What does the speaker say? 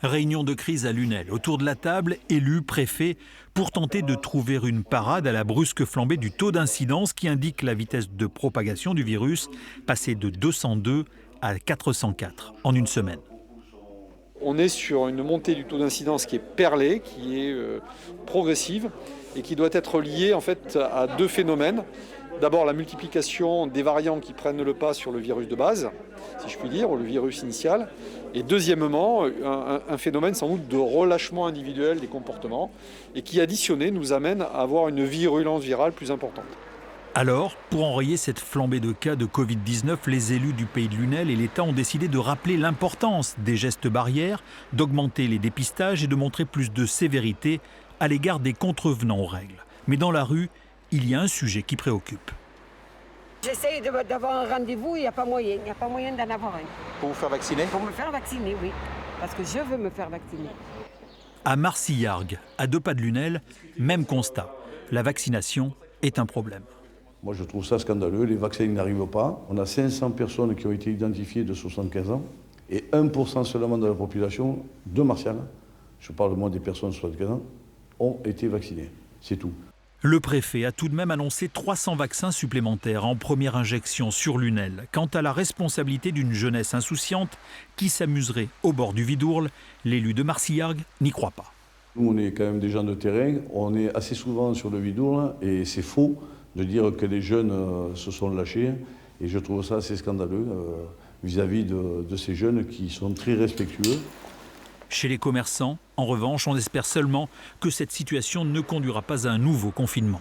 Réunion de crise à Lunel. Autour de la table, élus, préfets, pour tenter de trouver une parade à la brusque flambée du taux d'incidence qui indique la vitesse de propagation du virus, passée de 202 à 404 en une semaine. On est sur une montée du taux d'incidence qui est perlée, qui est progressive et qui doit être liée en fait à deux phénomènes. D'abord la multiplication des variants qui prennent le pas sur le virus de base, si je puis dire, ou le virus initial. Et deuxièmement, un phénomène sans doute de relâchement individuel des comportements et qui additionné nous amène à avoir une virulence virale plus importante. Alors, pour enrayer cette flambée de cas de Covid-19, les élus du pays de Lunel et l'État ont décidé de rappeler l'importance des gestes barrières, d'augmenter les dépistages et de montrer plus de sévérité à l'égard des contrevenants aux règles. Mais dans la rue, il y a un sujet qui préoccupe. J'essaye d'avoir un rendez-vous, il n'y a pas moyen d'en avoir un. Pour vous faire vacciner? Pour me faire vacciner, oui, parce que je veux me faire vacciner. À Marcillargues, à 2 pas de Lunel, même constat. La vaccination est un problème. Moi, je trouve ça scandaleux. Les vaccins n'arrivent pas. On a 500 personnes qui ont été identifiées de 75 ans et 1% seulement de la population de Martial, je parle de moi des personnes de 75 ans, ont été vaccinées. C'est tout. Le préfet a tout de même annoncé 300 vaccins supplémentaires en première injection sur Lunel. Quant à la responsabilité d'une jeunesse insouciante qui s'amuserait au bord du Vidourle, l'élu de Marcillargues n'y croit pas. Nous, on est quand même des gens de terrain. On est assez souvent sur le Vidourle et c'est faux de dire que les jeunes se sont lâchés. Et je trouve ça assez scandaleux vis-à-vis de ces jeunes qui sont très respectueux. Chez les commerçants, en revanche, on espère seulement que cette situation ne conduira pas à un nouveau confinement.